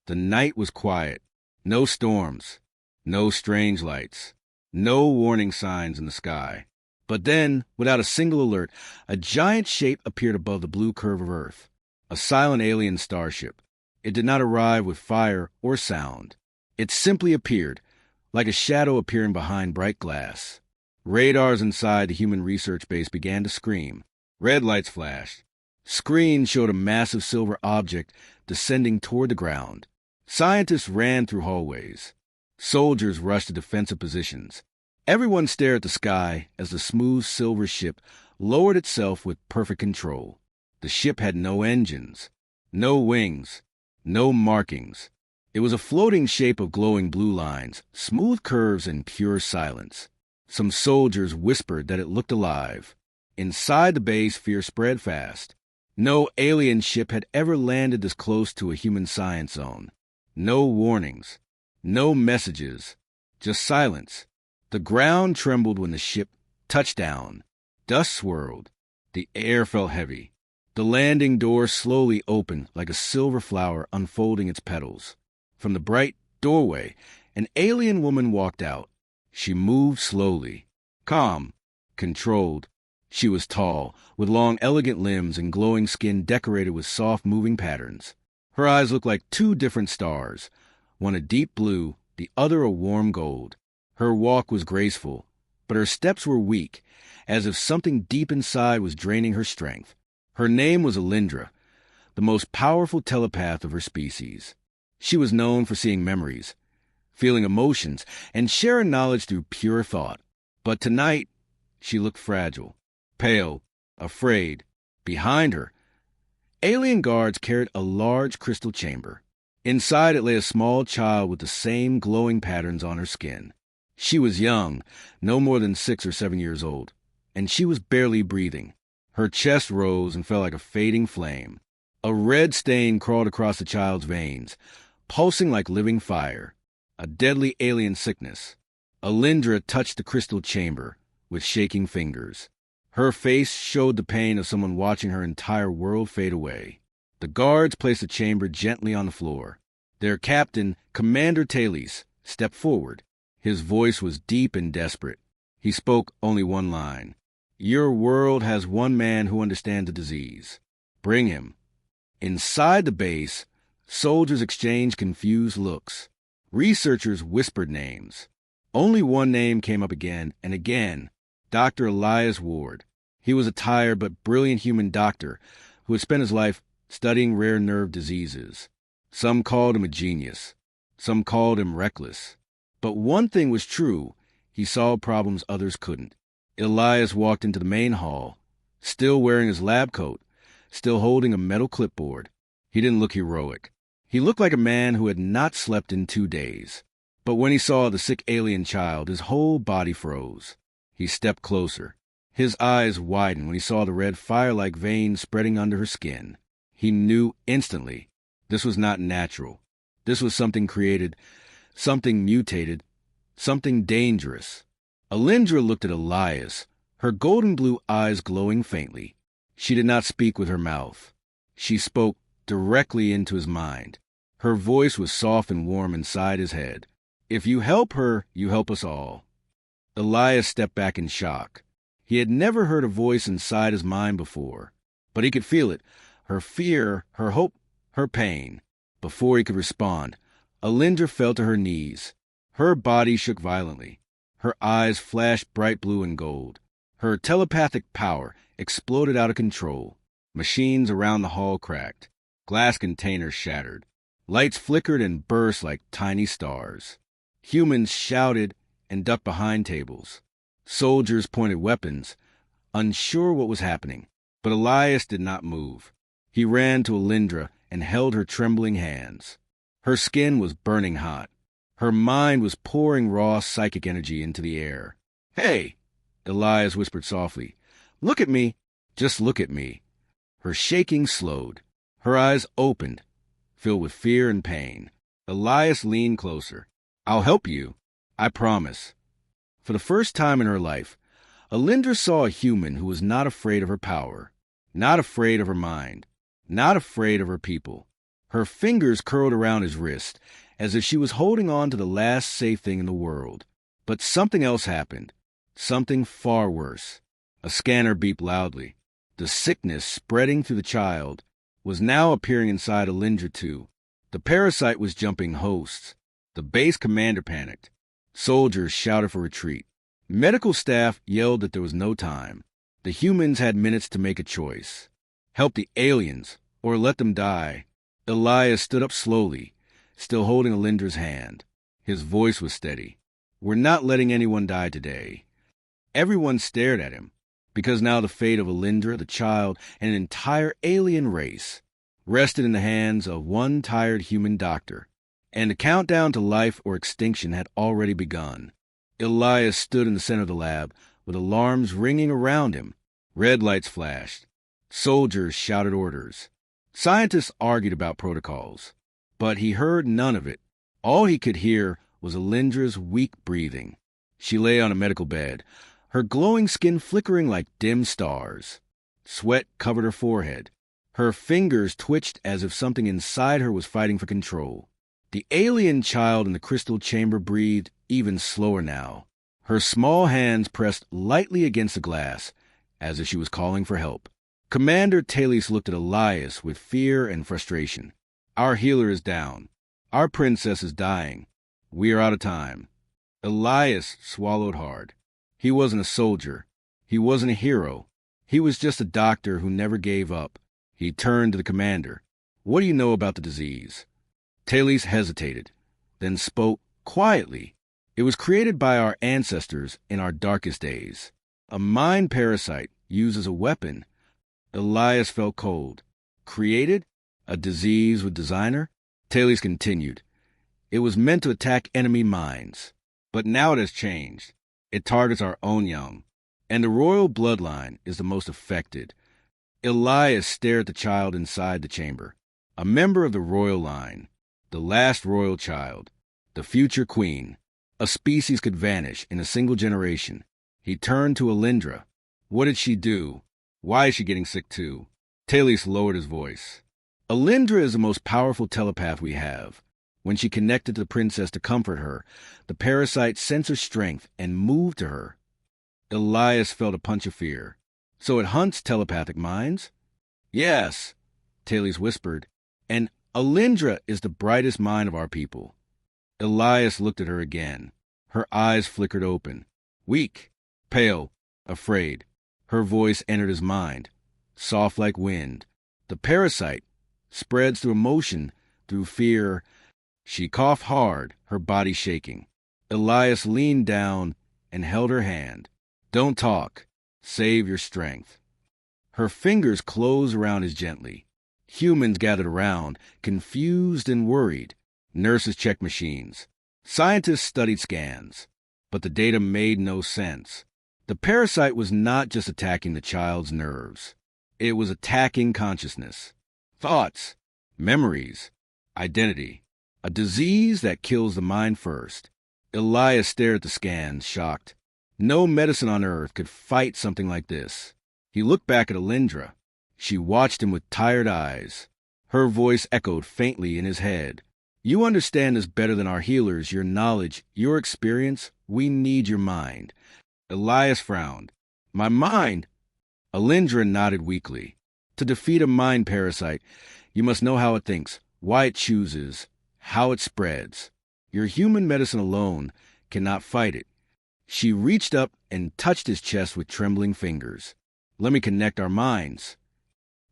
The night was quiet. No storms. No strange lights. No warning signs in the sky. But then, without a single alert, a giant shape appeared above the blue curve of Earth. A silent alien starship. It did not arrive with fire or sound. It simply appeared, like a shadow appearing behind bright glass. Radars inside the human research base began to scream. Red lights flashed. Screens showed a massive silver object descending toward the ground. Scientists ran through hallways. Soldiers rushed to defensive positions. Everyone stared at the sky as the smooth silver ship lowered itself with perfect control. The ship had no engines, no wings, no markings. It was a floating shape of glowing blue lines, smooth curves, and pure silence. Some soldiers whispered that it looked alive. Inside the base, fear spread fast. No alien ship had ever landed this close to a human science zone. No warnings, no messages, just silence. The ground trembled when the ship touched down. Dust swirled. The air felt heavy. The landing door slowly opened like a silver flower unfolding its petals. From the bright doorway, an alien woman walked out. She moved slowly, calm, controlled. She was tall, with long, elegant limbs and glowing skin decorated with soft, moving patterns. Her eyes looked like two different stars, one a deep blue, the other a warm gold. Her walk was graceful, but her steps were weak, as if something deep inside was draining her strength. Her name was Alindra, the most powerful telepath of her species. She was known for seeing memories, feeling emotions, and sharing knowledge through pure thought. But tonight, she looked fragile, pale, afraid. Behind her, alien guards carried a large crystal chamber. Inside it lay a small child with the same glowing patterns on her skin. She was young, no more than 6 or 7 years old, and she was barely breathing. Her chest rose and fell like a fading flame. A red stain crawled across the child's veins, pulsing like living fire. A deadly alien sickness. Alindra touched the crystal chamber with shaking fingers. Her face showed the pain of someone watching her entire world fade away. The guards placed the chamber gently on the floor. Their captain, Commander Talis, stepped forward. His voice was deep and desperate. He spoke only one line. "Your world has one man who understands the disease. Bring him." Inside the base, soldiers exchanged confused looks. Researchers whispered names. Only one name came up again and again. Dr. Elias Ward. He was a tired but brilliant human doctor who had spent his life studying rare nerve diseases. Some called him a genius. Some called him reckless. But one thing was true. He solved problems others couldn't. Elias walked into the main hall, still wearing his lab coat, still holding a metal clipboard. He didn't look heroic. He looked like a man who had not slept in 2 days. But when he saw the sick alien child, his whole body froze. He stepped closer. His eyes widened when he saw the red fire-like veins spreading under her skin. He knew instantly this was not natural. This was something created, something mutated, something dangerous. Alindra looked at Elias, her golden blue eyes glowing faintly. She did not speak with her mouth. She spoke directly into his mind. Her voice was soft and warm inside his head. "If you help her, you help us all." Elias stepped back in shock. He had never heard a voice inside his mind before, but he could feel it, her fear, her hope, her pain. Before he could respond, Alindra fell to her knees. Her body shook violently. Her eyes flashed bright blue and gold. Her telepathic power exploded out of control. Machines around the hall cracked. Glass containers shattered. Lights flickered and burst like tiny stars. Humans shouted and ducked behind tables. Soldiers pointed weapons, unsure what was happening. But Elias did not move. He ran to Alindra and held her trembling hands. Her skin was burning hot. Her mind was pouring raw psychic energy into the air. "Hey!" Elias whispered softly. "Look at me. Just look at me." Her shaking slowed. Her eyes opened, filled with fear and pain. Elias leaned closer. "I'll help you. I promise." For the first time in her life, Alindra saw a human who was not afraid of her power, not afraid of her mind, not afraid of her people. Her fingers curled around his wrist, as if she was holding on to the last safe thing in the world. But something else happened. Something far worse. A scanner beeped loudly. The sickness spreading through the child was now appearing inside Alindra too. The parasite was jumping hosts. The base commander panicked. Soldiers shouted for retreat. Medical staff yelled that there was no time. The humans had minutes to make a choice. Help the aliens, or let them die. Elias stood up slowly, still holding Alindra's hand. His voice was steady. We're not letting anyone die today. Everyone stared at him, because now the fate of Alindra, the child, and an entire alien race rested in the hands of one tired human doctor, and the countdown to life or extinction had already begun. Elias stood in the center of the lab, with alarms ringing around him. Red lights flashed. Soldiers shouted orders. Scientists argued about protocols, but he heard none of it. All he could hear was Alindra's weak breathing. She lay on a medical bed, her glowing skin flickering like dim stars. Sweat covered her forehead. Her fingers twitched as if something inside her was fighting for control. The alien child in the crystal chamber breathed even slower now. Her small hands pressed lightly against the glass, as if she was calling for help. Commander Talis looked at Elias with fear and frustration. Our healer is down. Our princess is dying. We are out of time. Elias swallowed hard. He wasn't a soldier. He wasn't a hero. He was just a doctor who never gave up. He turned to the commander. What do you know about the disease? Talis hesitated, then spoke quietly. It was created by our ancestors in our darkest days. A mind parasite used as a weapon. Elias felt cold. Created? A disease with designer? Talis continued. It was meant to attack enemy minds. But now it has changed. It targets our own young. And the royal bloodline is the most affected. Elias stared at the child inside the chamber. A member of the royal line. The last royal child. The future queen. A species could vanish in a single generation. He turned to Alindra. What did she do? Why is she getting sick too? Talis lowered his voice. Alindra is the most powerful telepath we have. When she connected to the princess to comfort her, the parasite sensed her strength and moved to her. Elias felt a punch of fear. So it hunts telepathic minds? Yes, Talis whispered. And Alindra is the brightest mind of our people. Elias looked at her again. Her eyes flickered open. Weak, pale, afraid. Her voice entered his mind, soft like wind. The parasite spreads through emotion, through fear. She coughed hard, her body shaking. Elias leaned down and held her hand. Don't talk. Save your strength. Her fingers closed around his gently. Humans gathered around, confused and worried. Nurses checked machines. Scientists studied scans. But the data made no sense. The parasite was not just attacking the child's nerves. It was attacking consciousness, thoughts, memories, identity. A disease that kills the mind first. Elias stared at the scans, shocked. No medicine on earth could fight something like this. He looked back at Alindra. She watched him with tired eyes. Her voice echoed faintly in his head. You understand this better than our healers, your knowledge, your experience. We need your mind. Elias frowned. My mind? Alindra nodded weakly. To defeat a mind parasite, you must know how it thinks, why it chooses, how it spreads. Your human medicine alone cannot fight it. She reached up and touched his chest with trembling fingers. Let me connect our minds.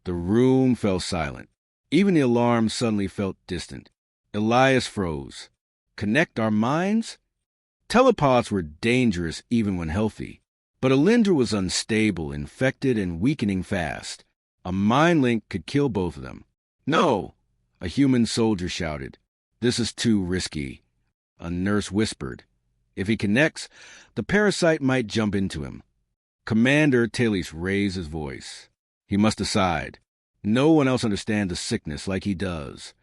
The room fell silent. Even the alarm suddenly felt distant. Elias froze. Connect our minds? Telepaths were dangerous even when healthy. But Alindra was unstable, infected, and weakening fast. A mind link could kill both of them. No! A human soldier shouted. This is too risky. A nurse whispered. If he connects, the parasite might jump into him. Commander Talis raised his voice. He must decide. No one else understands the sickness like he does.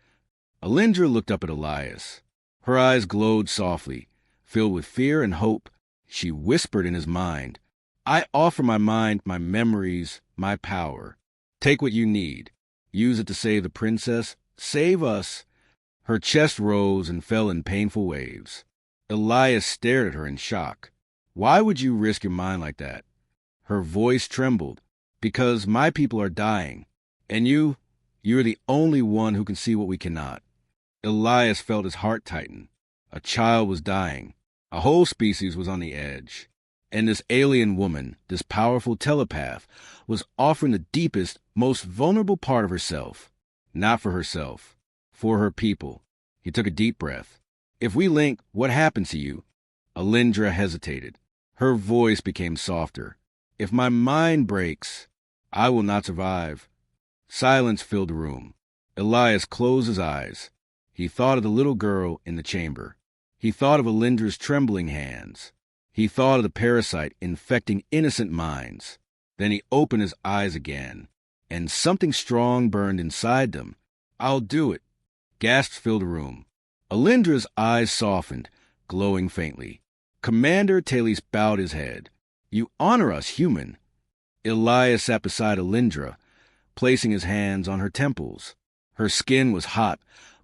Alindra looked up at Elias. Her eyes glowed softly, filled with fear and hope. She whispered in his mind, I offer my mind, my memories, my power. Take what you need. Use it to save the princess, Save us. Her chest rose and fell in painful waves. Elias stared at her in shock. Why would you risk your mind like that? Her voice trembled. Because my people are dying. And you're the only one who can see what we cannot. Elias felt his heart tighten. A child was dying. A whole species was on the edge. And this alien woman, this powerful telepath, was offering the deepest, most vulnerable part of herself. Not for herself. For her people. He took a deep breath. If we link, what happens to you? Alindra hesitated. Her voice became softer. If my mind breaks, I will not survive. Silence filled the room. Elias closed his eyes. He thought of the little girl in the chamber. He thought of Alindra's trembling hands. He thought of the parasite infecting innocent minds. Then he opened his eyes again, and something strong burned inside them. I'll do it. Gasps filled the room. Alindra's eyes softened, glowing faintly. Commander Talis bowed his head. You honor us, human. Elias sat beside Alindra, placing his hands on her temples. Her skin was hot,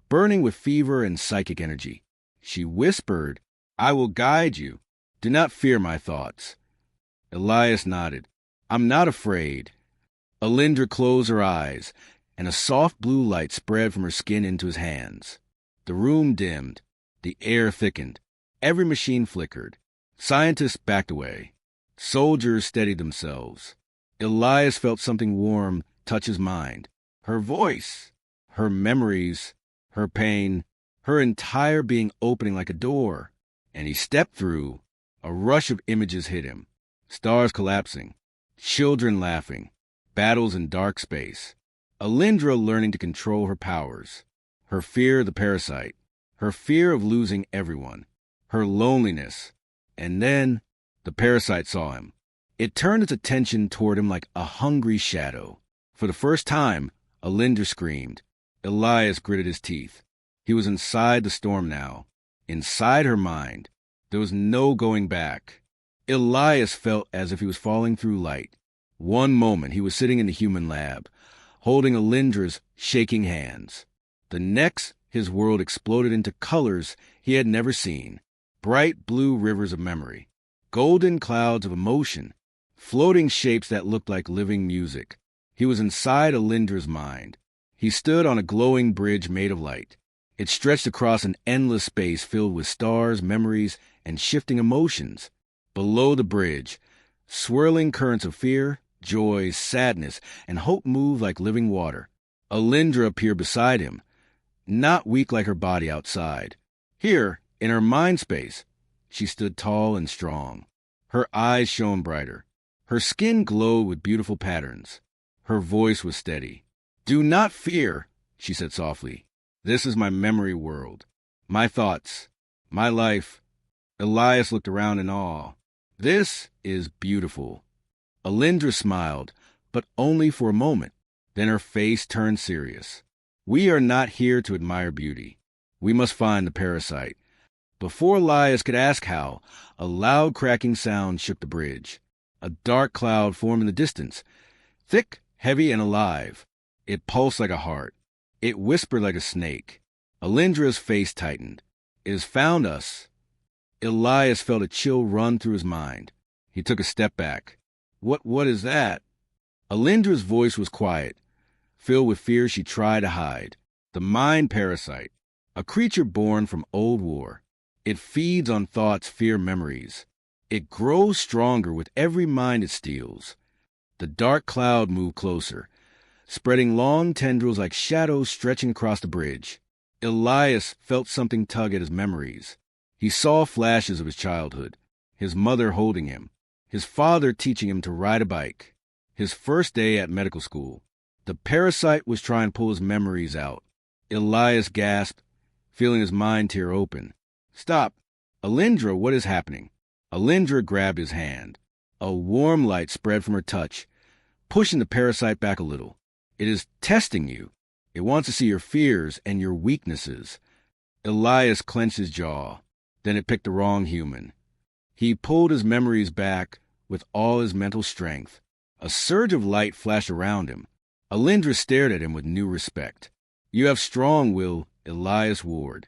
burning with fever and psychic energy. She whispered, I will guide you. Do not fear my thoughts. Elias nodded. I'm not afraid. Alindra closed her eyes, and a soft blue light spread from her skin into his hands. The room dimmed. The air thickened. Every machine flickered. Scientists backed away. Soldiers steadied themselves. Elias felt something warm touch his mind. Her voice, her memories, her pain, her entire being opening like a door. And he stepped through. A rush of images hit him. Stars collapsing. Children laughing. Battles in dark space. Alindra learning to control her powers. Her fear of the parasite. Her fear of losing everyone. Her loneliness. And then the parasite saw him. It turned its attention toward him like a hungry shadow. For the first time, Alindra screamed. Elias gritted his teeth. He was inside the storm now. Inside her mind. There was no going back. Elias felt as if he was falling through light. One moment he was sitting in the human lab, holding Alindra's shaking hands. The next, his world exploded into colors he had never seen. Bright blue rivers of memory. Golden clouds of emotion. Floating shapes that looked like living music. He was inside Alindra's mind. He stood on a glowing bridge made of light. It stretched across an endless space filled with stars, memories, and shifting emotions. Below the bridge, swirling currents of fear, joy, sadness, and hope moved like living water. Alindra appeared beside him, not weak like her body outside. Here, in her mind space, she stood tall and strong. Her eyes shone brighter. Her skin glowed with beautiful patterns. Her voice was steady. Do not fear, she said softly. This is my memory world. My thoughts. My life. Elias looked around in awe. This is beautiful. Alindra smiled, but only for a moment. Then her face turned serious. We are not here to admire beauty. We must find the parasite. Before Elias could ask how, a loud cracking sound shook the bridge. A dark cloud formed in the distance, thick, heavy, and alive. It pulsed like a heart. It whispered like a snake. Alindra's face tightened. It has found us. Elias felt a chill run through his mind. He took a step back. What is that? Alindra's voice was quiet, filled with fear she tried to hide. The mind parasite, a creature born from old war. It feeds on thoughts, fear, memories. It grows stronger with every mind it steals. The dark cloud moved closer, spreading long tendrils like shadows stretching across the bridge. Elias felt something tug at his memories. He saw flashes of his childhood, his mother holding him, his father teaching him to ride a bike, his first day at medical school. The parasite was trying to pull his memories out. Elias gasped, feeling his mind tear open. Stop. Alindra, what is happening? Alindra grabbed his hand. A warm light spread from her touch, pushing the parasite back a little. It is testing you. It wants to see your fears and your weaknesses. Elias clenched his jaw. Then it picked the wrong human. He pulled his memories back with all his mental strength. A surge of light flashed around him. Alindra stared at him with new respect. You have strong will, Elias Ward.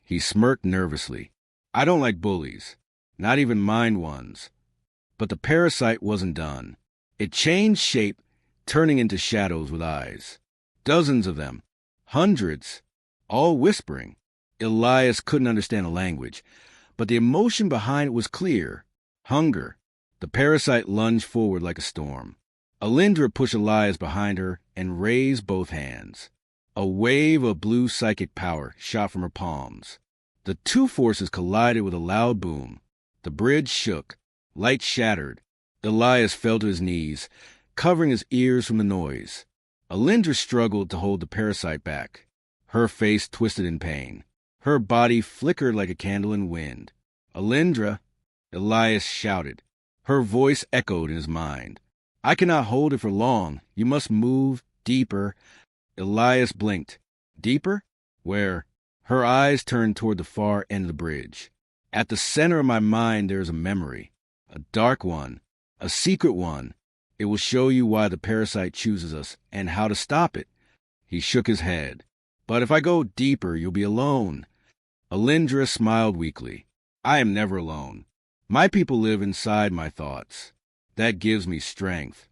He smirked nervously. I don't like bullies, not even mind ones. But the parasite wasn't done. It changed shape, turning into shadows with eyes. Dozens of them. Hundreds. All whispering. Elias couldn't understand the language, but the emotion behind it was clear. Hunger. The parasite lunged forward like a storm. Alindra pushed Elias behind her and raised both hands. A wave of blue psychic power shot from her palms. The two forces collided with a loud boom. The bridge shook. Light shattered. Elias fell to his knees, covering his ears from the noise. Alindra struggled to hold the parasite back. Her face twisted in pain. Her body flickered like a candle in wind. Alindra, Elias shouted. Her voice echoed in his mind. I cannot hold it for long. You must move deeper. Elias blinked. Deeper? Where? Her eyes turned toward the far end of the bridge. At the center of my mind there is a memory. A dark one. A secret one. It will show you why the parasite chooses us and how to stop it. He shook his head. But if I go deeper, you'll be alone. Alindra smiled weakly. I am never alone. My people live inside my thoughts. That gives me strength.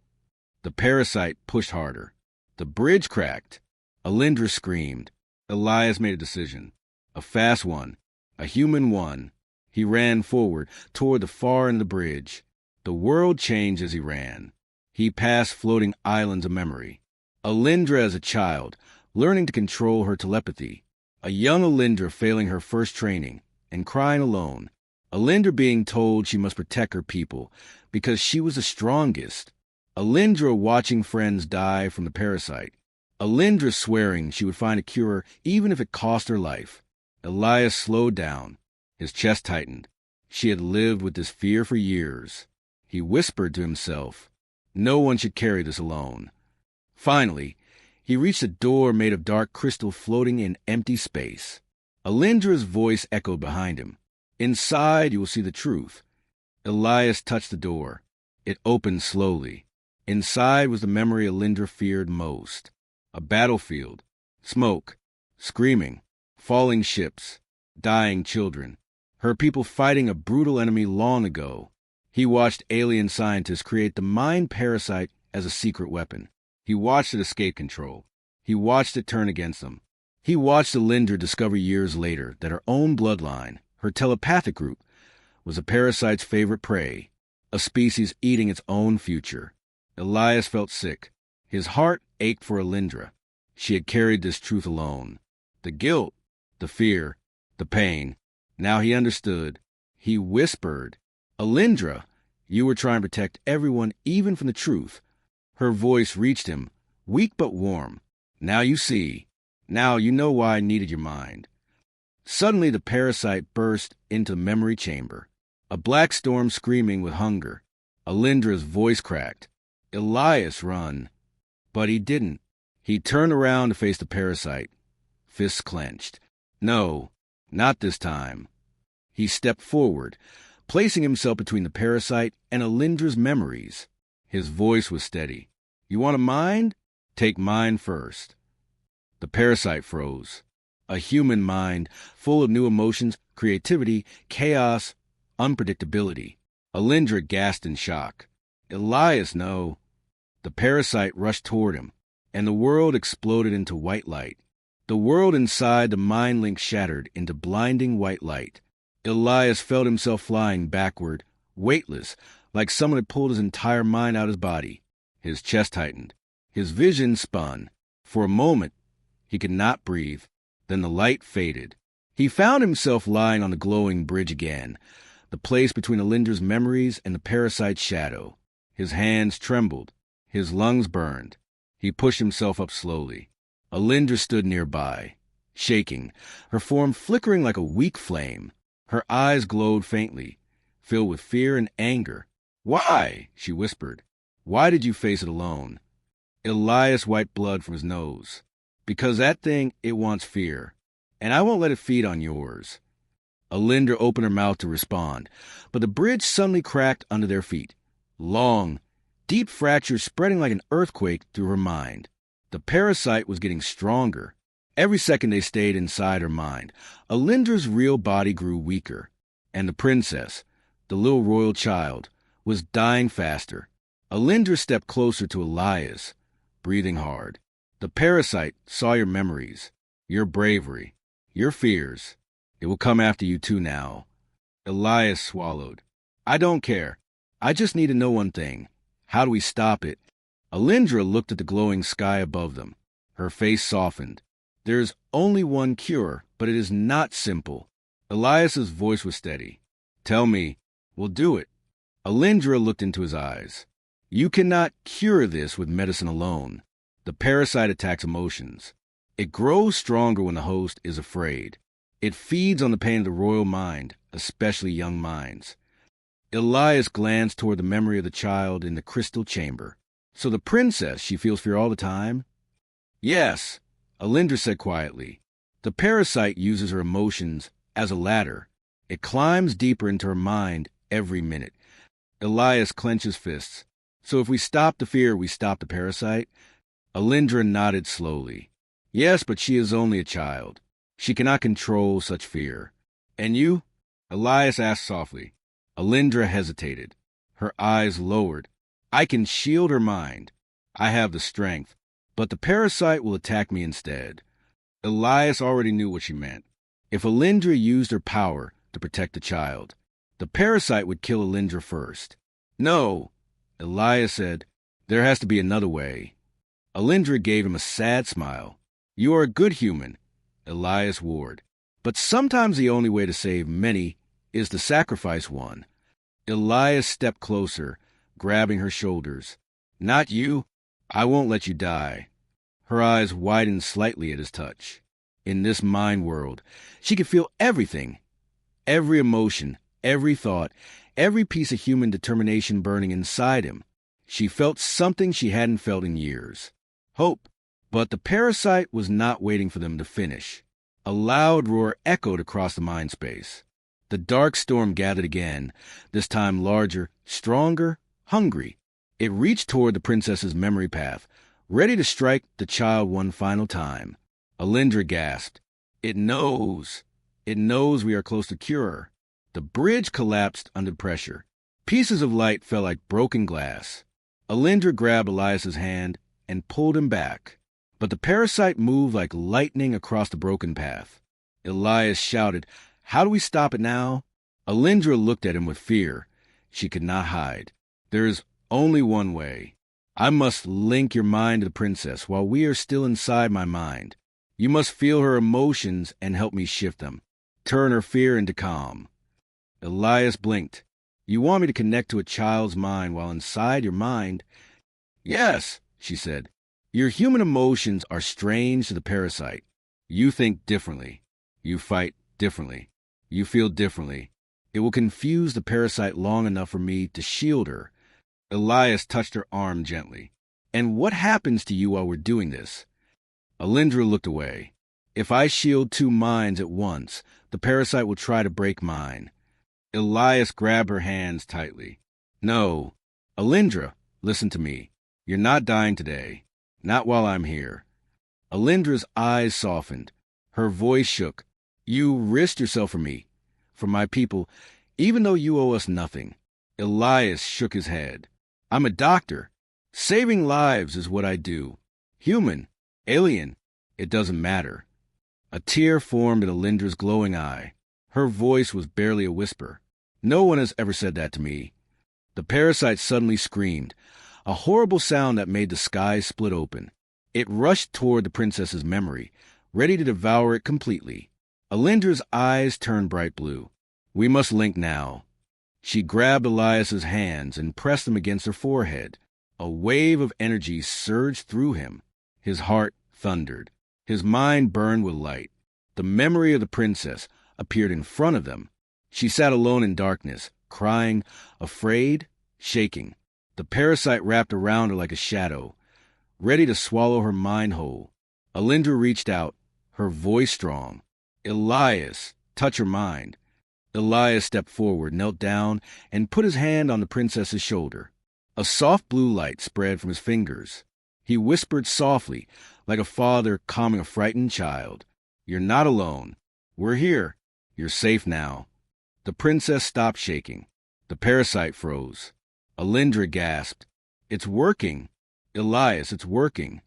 The parasite pushed harder. The bridge cracked. Alindra screamed. Elias made a decision. A fast one. A human one. He ran forward, toward the far end of the bridge. The world changed as he ran. He passed floating islands of memory. Alindra as a child, learning to control her telepathy. A young Alindra failing her first training and crying alone. Alindra being told she must protect her people because she was the strongest. Alindra watching friends die from the parasite. Alindra swearing she would find a cure even if it cost her life. Elias slowed down. His chest tightened. She had lived with this fear for years. He whispered to himself, no one should carry this alone. Finally, he reached a door made of dark crystal floating in empty space. Alindra's voice echoed behind him. Inside, you will see the truth. Elias touched the door. It opened slowly. Inside was the memory Alindra feared most. A battlefield. Smoke. Screaming. Falling ships. Dying children. Her people fighting a brutal enemy long ago. He watched alien scientists create the mind parasite as a secret weapon. He watched it escape control. He watched it turn against them. He watched Alindra discover years later that her own bloodline, her telepathic group, was a parasite's favorite prey, a species eating its own future. Elias felt sick. His heart ached for Alindra. She had carried this truth alone. The guilt, the fear, the pain. Now he understood. He whispered, Alindra, you were trying to protect everyone even from the truth. Her voice reached him, weak but warm. Now you see. Now you know why I needed your mind. Suddenly the parasite burst into the memory chamber. A black storm screaming with hunger. Alindra's voice cracked. Elias, run. But he didn't. He turned around to face the parasite. Fists clenched. No, not this time. He stepped forward, placing himself between the parasite and Alindra's memories. His voice was steady. You want a mind? Take mine first. The parasite froze. A human mind, full of new emotions, creativity, chaos, unpredictability. Alindra gasped in shock. Elias, no. The parasite rushed toward him, and the world exploded into white light. The world inside the mind link shattered into blinding white light. Elias felt himself flying backward, weightless, like someone had pulled his entire mind out of his body. His chest tightened. His vision spun. For a moment, he could not breathe. Then the light faded. He found himself lying on the glowing bridge again, the place between Alindra's memories and the parasite's shadow. His hands trembled. His lungs burned. He pushed himself up slowly. Alindra stood nearby, shaking, her form flickering like a weak flame. Her eyes glowed faintly, filled with fear and anger. Why? She whispered. Why did you face it alone? Elias wiped blood from his nose. Because that thing, it wants fear, and I won't let it feed on yours. Alindra opened her mouth to respond, but the bridge suddenly cracked under their feet. Long, deep fractures spreading like an earthquake through her mind. The parasite was getting stronger. Every second they stayed inside her mind, Alindra's real body grew weaker, and the princess, the little royal child, was dying faster. Alindra stepped closer to Elias, breathing hard. The parasite saw your memories, your bravery, your fears. It will come after you too now. Elias swallowed. I don't care. I just need to know one thing. How do we stop it? Alindra looked at the glowing sky above them. Her face softened. There's only one cure, but it is not simple. Elias's voice was steady. Tell me, we'll do it. Alindra looked into his eyes. You cannot cure this with medicine alone. The parasite attacks emotions. It grows stronger when the host is afraid. It feeds on the pain of the royal mind, especially young minds. Elias glanced toward the memory of the child in the crystal chamber. So the princess, she feels fear all the time? Yes, Alindra said quietly. The parasite uses her emotions as a ladder. It climbs deeper into her mind every minute. Elias clenched his fists. So if we stop the fear, we stop the parasite? Alindra nodded slowly. Yes, but she is only a child. She cannot control such fear. And you? Elias asked softly. Alindra hesitated. Her eyes lowered. I can shield her mind. I have the strength. But the parasite will attack me instead. Elias already knew what she meant. If Alindra used her power to protect the child, the parasite would kill Alindra first. No, Elias said, there has to be another way. Alindra gave him a sad smile. You are a good human, Elias warned. But sometimes the only way to save many is to sacrifice one. Elias stepped closer, grabbing her shoulders. Not you. I won't let you die. Her eyes widened slightly at his touch. In this mind world, she could feel everything. Every emotion, every thought, every piece of human determination burning inside him. She felt something she hadn't felt in years. Hope. But the parasite was not waiting for them to finish. A loud roar echoed across the mind space. The dark storm gathered again, this time larger, stronger, hungry. It reached toward the princess's memory path, ready to strike the child one final time. Alindra gasped. It knows. It knows we are close to cure. The bridge collapsed under pressure. Pieces of light fell like broken glass. Alindra grabbed Elias's hand and pulled him back. But the parasite moved like lightning across the broken path. Elias shouted, How do we stop it now? Alindra looked at him with fear. She could not hide. There is only one way. I must link your mind to the princess while we are still inside my mind. You must feel her emotions and help me shift them. Turn her fear into calm. Elias blinked. You want me to connect to a child's mind while inside your mind? Yes, she said. Your human emotions are strange to the parasite. You think differently. You fight differently. You feel differently. It will confuse the parasite long enough for me to shield her. Elias touched her arm gently. And what happens to you while we're doing this? Alindra looked away. If I shield two minds at once, the parasite will try to break mine. Elias grabbed her hands tightly. No. Alindra, listen to me. You're not dying today. Not while I'm here. Alindra's eyes softened. Her voice shook. You risked yourself for me, for my people, even though you owe us nothing. Elias shook his head. I'm a doctor. Saving lives is what I do. Human, alien, it doesn't matter. A tear formed in Alindra's glowing eye. Her voice was barely a whisper. No one has ever said that to me. The parasite suddenly screamed, a horrible sound that made the sky split open. It rushed toward the princess's memory, ready to devour it completely. Alindra's eyes turned bright blue. We must link now. She grabbed Elias's hands and pressed them against her forehead. A wave of energy surged through him. His heart thundered. His mind burned with light. The memory of the princess appeared in front of them. She sat alone in darkness, crying, afraid, shaking. The parasite wrapped around her like a shadow, ready to swallow her mind whole. Alindra reached out, her voice strong. Elias, touch her mind. Elias stepped forward, knelt down, and put his hand on the princess's shoulder. A soft blue light spread from his fingers. He whispered softly, like a father calming a frightened child. "You're not alone. We're here. You're safe now." The princess stopped shaking. The parasite froze. Alindra gasped. "It's working. Elias, it's working."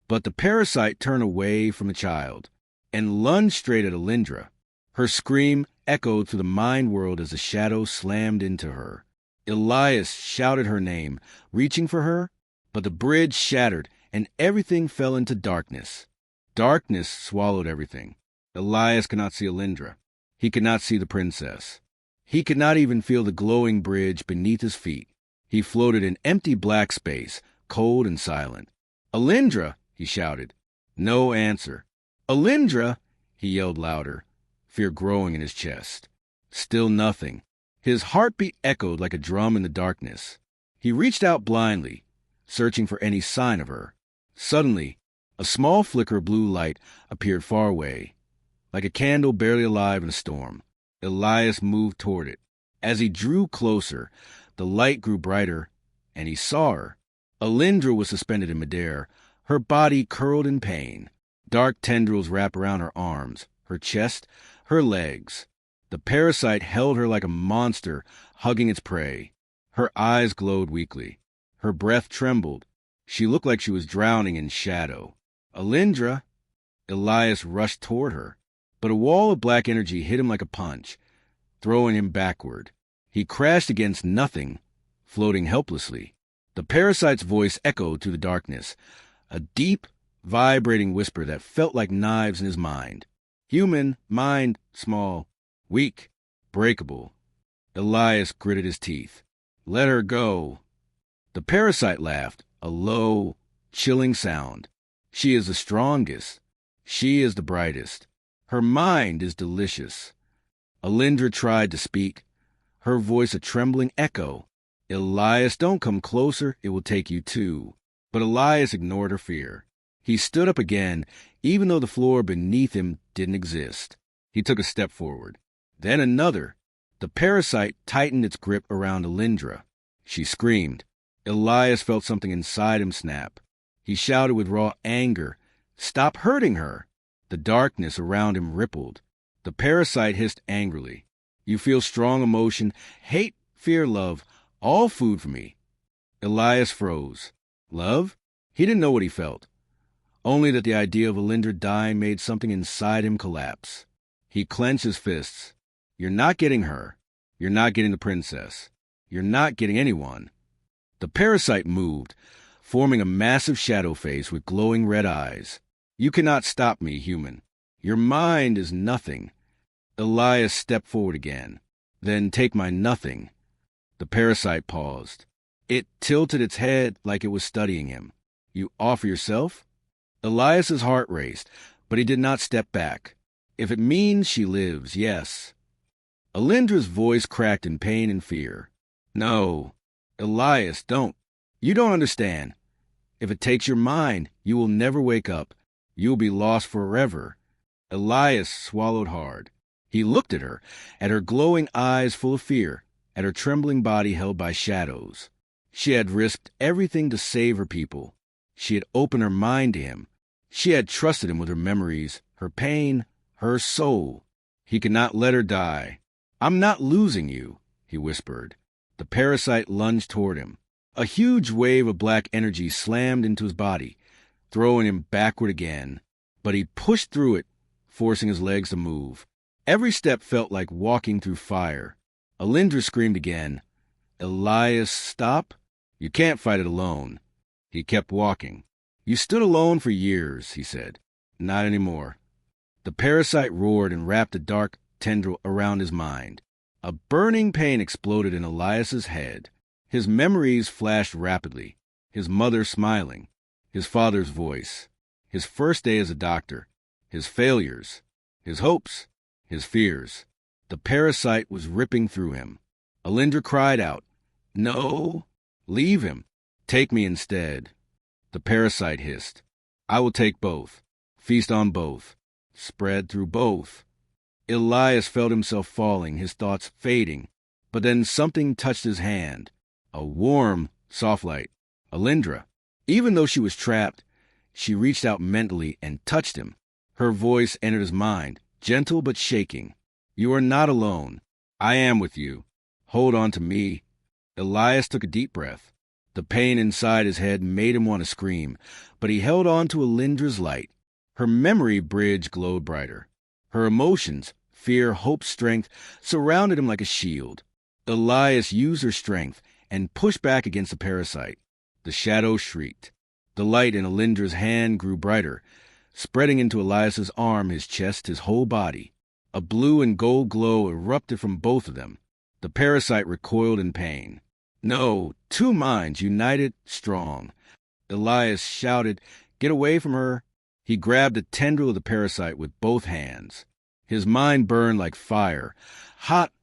But the parasite turned away from the child and lunged straight at Alindra. Her scream echoed through the mind world as the shadow slammed into her. Elias shouted her name, reaching for her, but the bridge shattered and everything fell into darkness. Darkness swallowed everything. Elias could not see Alindra. He could not see the princess. He could not even feel the glowing bridge beneath his feet. He floated in empty black space, cold and silent. "Alindra!" he shouted. No answer. "Alindra!" he yelled louder, fear growing in his chest. Still nothing. His heartbeat echoed like a drum in the darkness. He reached out blindly, searching for any sign of her. Suddenly, a small flicker of blue light appeared far away, like a candle barely alive in a storm. Elias moved toward it. As he drew closer, the light grew brighter, and he saw her. Alindra was suspended in midair, her body curled in pain. Dark tendrils wrapped around her arms, her chest, her legs. The parasite held her like a monster hugging its prey. Her eyes glowed weakly. Her breath trembled. She looked like she was drowning in shadow. "Alindra!" Elias rushed toward her, but a wall of black energy hit him like a punch, throwing him backward. He crashed against nothing, floating helplessly. The parasite's voice echoed through the darkness, a deep, vibrating whisper that felt like knives in his mind. "Human, mind, small, weak, breakable." Elias gritted his teeth. "Let her go." The parasite laughed, a low, chilling sound. "She is the strongest. She is the brightest. Her mind is delicious." Alindra tried to speak, her voice a trembling echo. "Elias, don't come closer. It will take you too." But Elias ignored her fear. He stood up again, even though the floor beneath him didn't exist. He took a step forward. Then another. The parasite tightened its grip around Alindra. She screamed. Elias felt something inside him snap. He shouted with raw anger, "Stop hurting her!" The darkness around him rippled. The parasite hissed angrily. "You feel strong emotion, hate, fear, love, all food for me." Elias froze. Love? He didn't know what he felt. Only that the idea of Alindra dying made something inside him collapse. He clenched his fists. "You're not getting her. You're not getting the princess. You're not getting anyone." The parasite moved, forming a massive shadow face with glowing red eyes. "You cannot stop me, human. Your mind is nothing." Elias stepped forward again. "Then take my nothing." The parasite paused. It tilted its head like it was studying him. "You offer yourself?" Elias's heart raced, but he did not step back. "If it means she lives, yes." Alindra's voice cracked in pain and fear. "No. Elias, don't. You don't understand. If it takes your mind, you will never wake up. You will be lost forever." Elias swallowed hard. He looked at her glowing eyes full of fear, at her trembling body held by shadows. She had risked everything to save her people. She had opened her mind to him. She had trusted him with her memories, her pain, her soul. He could not let her die. "I'm not losing you," he whispered. The parasite lunged toward him. A huge wave of black energy slammed into his body, throwing him backward again. But he pushed through it, forcing his legs to move. Every step felt like walking through fire. Alindra screamed again. "Elias, stop. You can't fight it alone." He kept walking. "You stood alone for years," he said. "Not anymore." The parasite roared and wrapped a dark tendril around his mind. A burning pain exploded in Elias's head. His memories flashed rapidly. His mother smiling. His father's voice. His first day as a doctor. His failures. His hopes. His fears. The parasite was ripping through him. Alindra cried out, "No! Leave him. Take me instead." The parasite hissed, "I will take both. Feast on both. Spread through both." Elias felt himself falling, his thoughts fading. But then something touched his hand. A warm, soft light. Alindra. Even though she was trapped, She reached out mentally and touched him. Her voice entered his mind, gentle but shaking. You are not alone. I am with you. Hold on to me. Elias took a deep breath. The pain inside his head made him want to scream, but he held on to Alindra's light. Her memory bridge glowed brighter. Her emotions, fear, hope, strength, surrounded him like a shield. Elias used her strength and pushed back against the parasite. The shadow shrieked. The light in Alindra's hand grew brighter, spreading into Elias's arm, his chest, his whole body. A blue and gold glow erupted from both of them. The parasite recoiled in pain. No, two minds united, strong. Elias shouted, "Get away from her!" He grabbed the tendril of the parasite with both hands. His mind burned like fire, hot,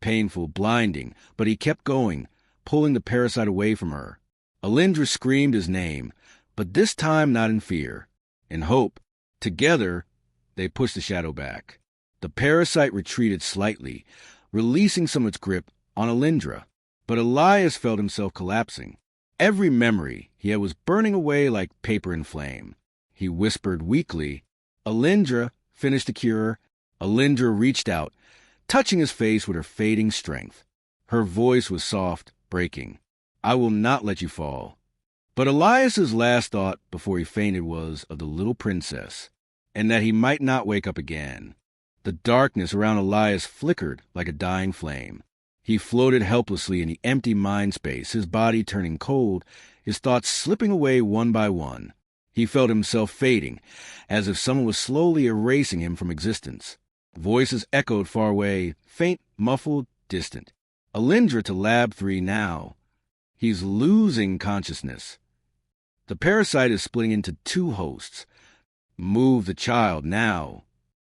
painful, blinding, but he kept going, pulling the parasite away from her. Alindra screamed his name, but this time not in fear, in hope. Together, they pushed the shadow back. The parasite retreated slightly, releasing some of its grip on Alindra. But Elias felt himself collapsing. Every memory he had was burning away like paper in flame. He whispered weakly, "Alindra, finish the cure." Alindra reached out, touching his face with her fading strength. Her voice was soft, breaking. "I will not let you fall." But Elias's last thought before he fainted was of the little princess, and that he might not wake up again. The darkness around Elias flickered like a dying flame. He floated helplessly in the empty mind space, his body turning cold, his thoughts slipping away one by one. He felt himself fading, as if someone was slowly erasing him from existence. Voices echoed far away, faint, muffled, distant. Alindra to Lab 3 now. He's losing consciousness. The parasite is splitting into two hosts. Move the child now.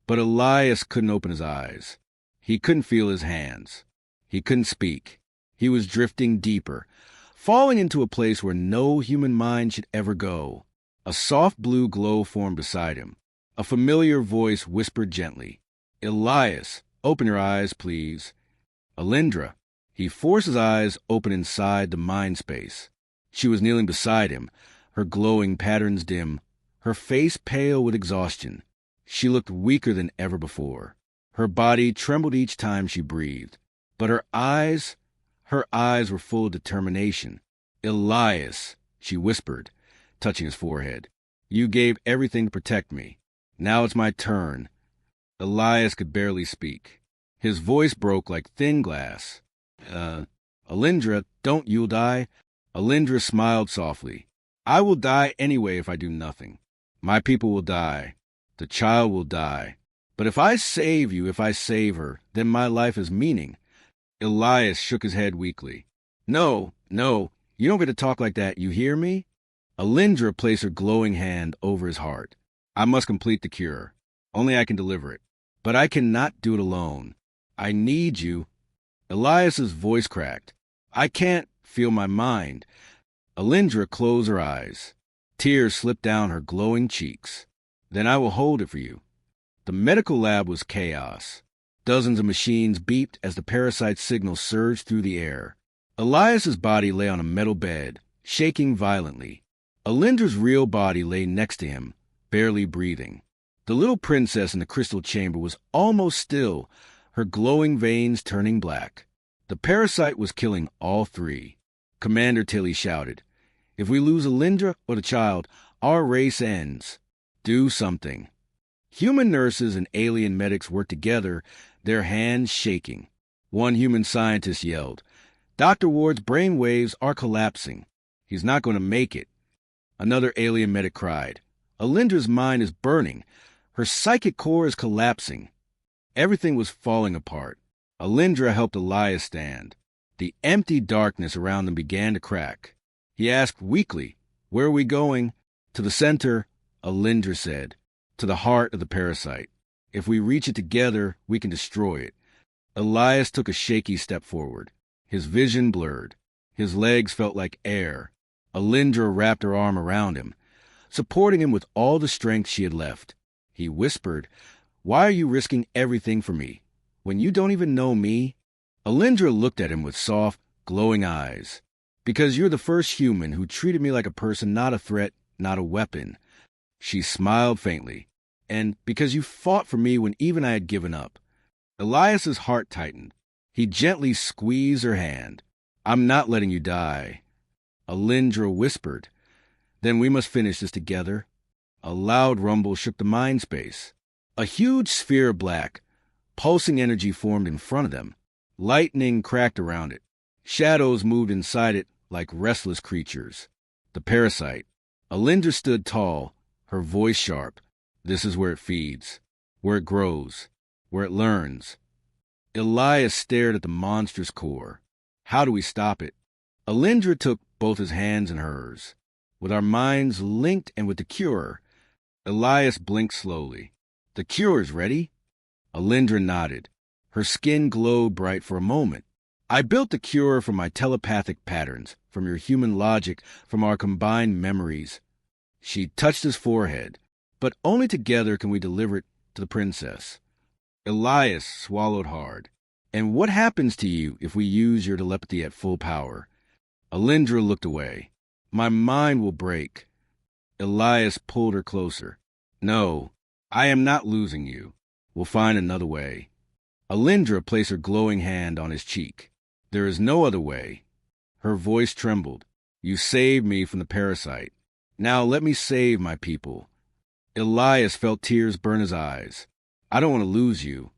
But Elias couldn't open his eyes. He couldn't feel his hands. He couldn't speak. He was drifting deeper, falling into a place where no human mind should ever go. A soft blue glow formed beside him. A familiar voice whispered gently, "Elias, open your eyes, please." Alindra. He forced his eyes open inside the mind space. She was kneeling beside him, her glowing patterns dim, her face pale with exhaustion. She looked weaker than ever before. Her body trembled each time she breathed. But her eyes were full of determination. "Elias," she whispered, touching his forehead. "You gave everything to protect me. Now it's my turn." Elias could barely speak. His voice broke like thin glass. Alindra, don't, you'll die." Alindra smiled softly. "I will die anyway if I do nothing. My people will die. The child will die. But if I save you, if I save her, then my life has meaning." Elias shook his head weakly. No, you don't get to talk like that, you hear me?" Alindra placed her glowing hand over his heart. "I must complete the cure. Only I can deliver it. But I cannot do it alone. I need you." Elias's voice cracked. "I can't feel my mind." Alindra closed her eyes. Tears slipped down her glowing cheeks. "Then I will hold it for you." The medical lab was chaos. Dozens of machines beeped as the parasite's signal surged through the air. Elias's body lay on a metal bed, shaking violently. Alindra's real body lay next to him, barely breathing. The little princess in the crystal chamber was almost still, her glowing veins turning black. The parasite was killing all three. Commander Tilly shouted, "If we lose Alindra or the child, our race ends. Do something." Human nurses and alien medics worked together, their hands shaking. One human scientist yelled, "Dr. Ward's brain waves are collapsing. He's not going to make it." Another alien medic cried, "Alindra's mind is burning. Her psychic core is collapsing." Everything was falling apart. Alindra helped Elias stand. The empty darkness around them began to crack. He asked weakly, "Where are we going?" "To the center," Alindra said. "To the heart of the parasite. If we reach it together, we can destroy it." Elias took a shaky step forward. His vision blurred. His legs felt like air. Alindra wrapped her arm around him, supporting him with all the strength she had left. He whispered, "Why are you risking everything for me, when you don't even know me?" Alindra looked at him with soft, glowing eyes. "Because you're the first human who treated me like a person, not a threat, not a weapon." She smiled faintly. And because you fought for me when even I had given up. Elias's heart tightened. He gently squeezed her hand. I'm not letting you die. Alindra whispered. Then we must finish this together. A loud rumble shook the mind space. A huge sphere of black, pulsing energy formed in front of them. Lightning cracked around it. Shadows moved inside it like restless creatures. The parasite. Alindra stood tall, her voice sharp. This is where it feeds, where it grows, where it learns. Elias stared at the monstrous core. How do we stop it? Alindra took both his hands in hers. With our minds linked and with the cure, Elias blinked slowly. The cure's ready? Alindra nodded. Her skin glowed bright for a moment. I built the cure from my telepathic patterns, from your human logic, from our combined memories. She touched his forehead. But only together can we deliver it to the princess. Elias swallowed hard. And what happens to you if we use your telepathy at full power? Alindra looked away. My mind will break. Elias pulled her closer. No, I am not losing you. We'll find another way. Alindra placed her glowing hand on his cheek. There is no other way. Her voice trembled. You saved me from the parasite. Now let me save my people. Elias felt tears burn his eyes. I don't want to lose you.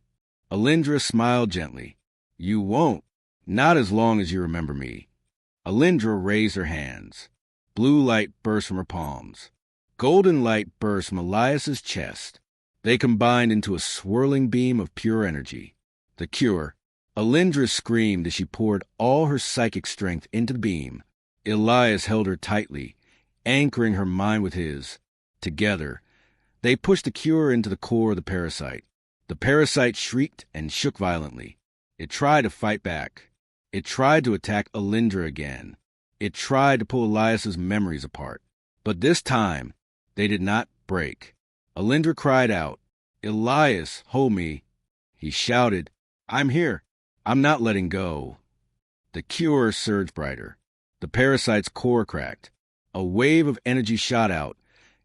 Alindra smiled gently. You won't. Not as long as you remember me. Alindra raised her hands. Blue light burst from her palms. Golden light burst from Elias's chest. They combined into a swirling beam of pure energy. The cure. Alindra screamed as she poured all her psychic strength into the beam. Elias held her tightly, anchoring her mind with his. Together, they pushed the cure into the core of the parasite. The parasite shrieked and shook violently. It tried to fight back. It tried to attack Alindra again. It tried to pull Elias's memories apart. But this time, they did not break. Alindra cried out, Elias, hold me. He shouted, I'm here. I'm not letting go. The cure surged brighter. The parasite's core cracked. A wave of energy shot out,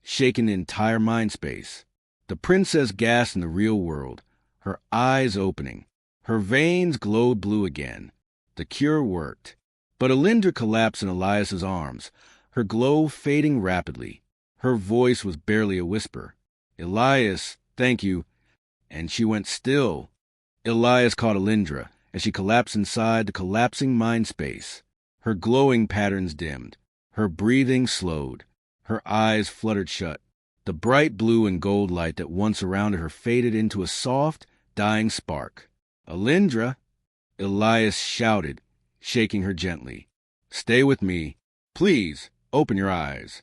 shaking the entire mind space. The princess gasped in the real world, her eyes opening. Her veins glowed blue again. The cure worked. But Alindra collapsed in Elias's arms, her glow fading rapidly. Her voice was barely a whisper. Elias, thank you. And she went still. Elias caught Alindra as she collapsed inside the collapsing mind space. Her glowing patterns dimmed. Her breathing slowed. Her eyes fluttered shut. The bright blue and gold light that once surrounded her faded into a soft, dying spark. Alindra, Elias shouted, shaking her gently. Stay with me. Please, open your eyes.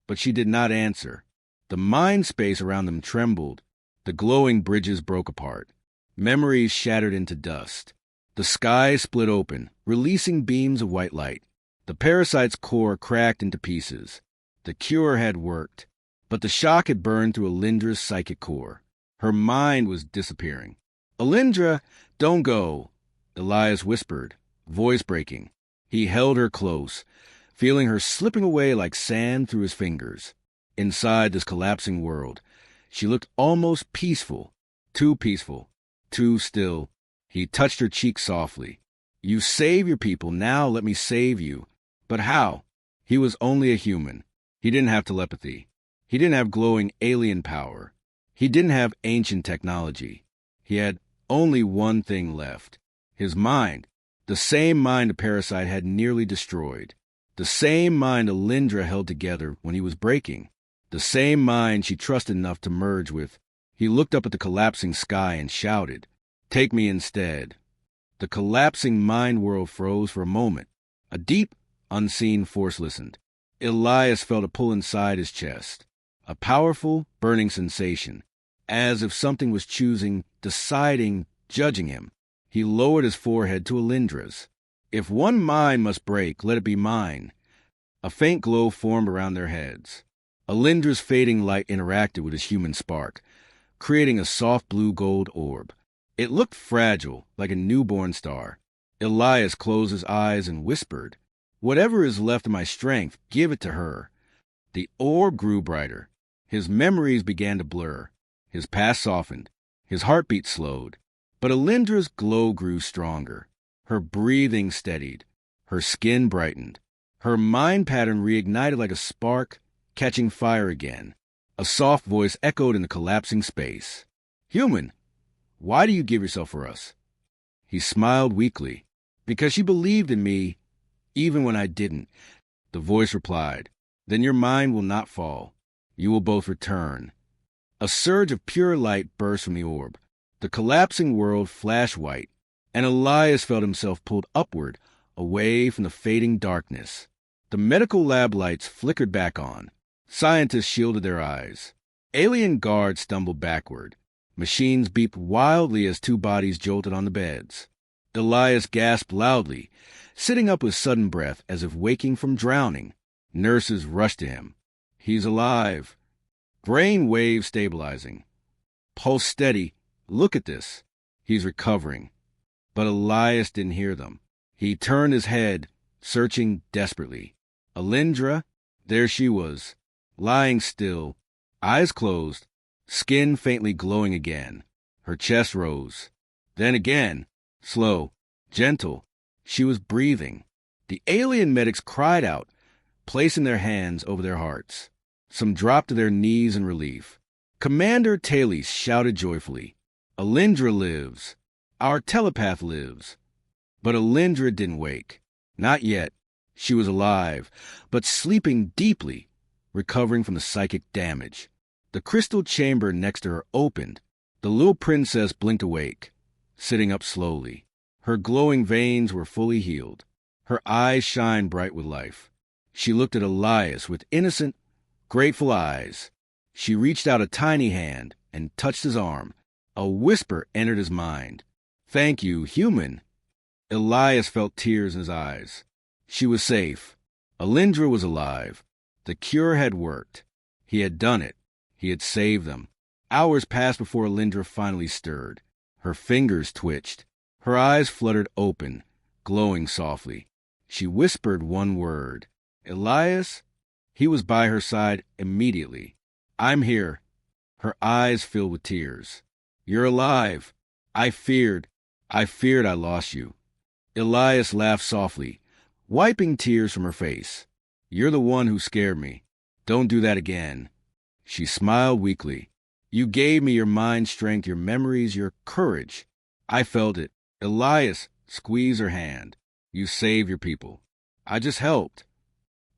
But she did not answer. The mind space around them trembled. The glowing bridges broke apart. Memories shattered into dust. The sky split open, releasing beams of white light. The parasite's core cracked into pieces. The cure had worked, but the shock had burned through Alindra's psychic core. Her mind was disappearing. Alindra, don't go, Elias whispered, voice breaking. He held her close, feeling her slipping away like sand through his fingers. Inside this collapsing world, she looked almost peaceful, too still. He touched her cheek softly. You save your people, now let me save you. But how? He was only a human. He didn't have telepathy. He didn't have glowing alien power. He didn't have ancient technology. He had only one thing left. His mind. The same mind the parasite had nearly destroyed. The same mind Alindra held together when he was breaking. The same mind she trusted enough to merge with. He looked up at the collapsing sky and shouted, Take me instead. The collapsing mind world froze for a moment. A deep, unseen force listened. Elias felt a pull inside his chest. A powerful, burning sensation, as if something was choosing, deciding, judging him. He lowered his forehead to Alindra's. If one mind must break, let it be mine. A faint glow formed around their heads. Alindra's fading light interacted with his human spark, creating a soft blue-gold orb. It looked fragile, like a newborn star. Elias closed his eyes and whispered, Whatever is left of my strength, give it to her. The orb grew brighter. His memories began to blur. His past softened. His heartbeat slowed. But Alindra's glow grew stronger. Her breathing steadied. Her skin brightened. Her mind pattern reignited like a spark, catching fire again. A soft voice echoed in the collapsing space. "Human, why do you give yourself for us?" He smiled weakly. "Because she believed in me, even when I didn't." The voice replied, "Then your mind will not fall. You will both return." A surge of pure light burst from the orb. The collapsing world flashed white, and Elias felt himself pulled upward, away from the fading darkness. The medical lab lights flickered back on. Scientists shielded their eyes. Alien guards stumbled backward. Machines beeped wildly as two bodies jolted on the beds. Elias gasped loudly, sitting up with sudden breath as if waking from drowning. Nurses rushed to him. "He's alive." Brain waves stabilizing. Pulse steady. "Look at this. He's recovering." But Elias didn't hear them. He turned his head, searching desperately. Alindra, there she was, lying still, eyes closed, skin faintly glowing again. Her chest rose. Then again, slow, gentle. She was breathing. The alien medics cried out, placing their hands over their hearts. Some dropped to their knees in relief. Commander Talis shouted joyfully, "Alindra lives. Our telepath lives." But Alindra didn't wake. Not yet. She was alive, but sleeping deeply, recovering from the psychic damage. The crystal chamber next to her opened. The little princess blinked awake, sitting up slowly. Her glowing veins were fully healed. Her eyes shined bright with life. She looked at Elias with innocent, grateful eyes. She reached out a tiny hand and touched his arm. A whisper entered his mind. "Thank you, human." Elias felt tears in his eyes. She was safe. Alindra was alive. The cure had worked. He had done it. He had saved them. Hours passed before Alindra finally stirred. Her fingers twitched. Her eyes fluttered open, glowing softly. She whispered one word. "Elias?" He was by her side immediately. "I'm here." Her eyes filled with tears. "You're alive. I feared I lost you." Elias laughed softly, wiping tears from her face. "You're the one who scared me. Don't do that again." She smiled weakly. "You gave me your mind strength, your memories, your courage. I felt it." Elias squeezed her hand. "You saved your people. I just helped."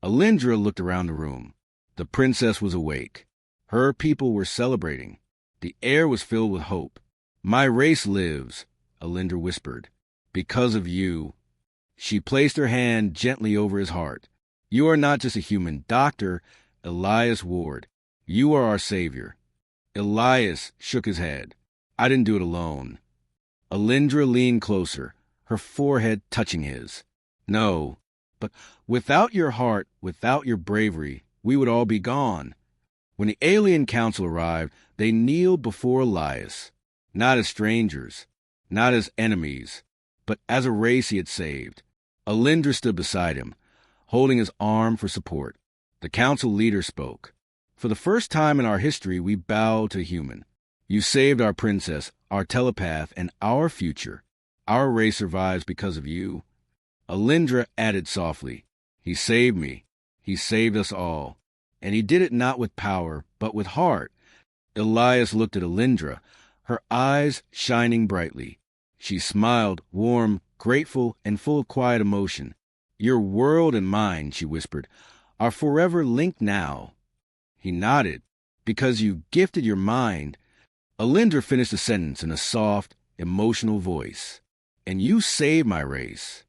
Alindra looked around the room. The princess was awake. Her people were celebrating. The air was filled with hope. "My race lives," Alindra whispered. "Because of you." She placed her hand gently over his heart. "You are not just a human doctor, Elias Ward. You are our savior." Elias shook his head. "I didn't do it alone." Alindra leaned closer, her forehead touching his. "No, but without your heart, without your bravery, we would all be gone." When the alien council arrived, they kneeled before Elias, not as strangers, not as enemies, but as a race he had saved. Alindra stood beside him, holding his arm for support. The council leader spoke. "For the first time in our history, we bow to a human. You saved our princess, our telepath, and our future. Our race survives because of you." Alindra added softly, "He saved me. He saved us all. And he did it not with power, but with heart." Elias looked at Alindra, her eyes shining brightly. She smiled, warm, grateful, and full of quiet emotion. "Your world and mine," she whispered, "are forever linked now." He nodded. "Because you gifted your mind." Alindra finished the sentence in a soft, emotional voice. "And you saved my race."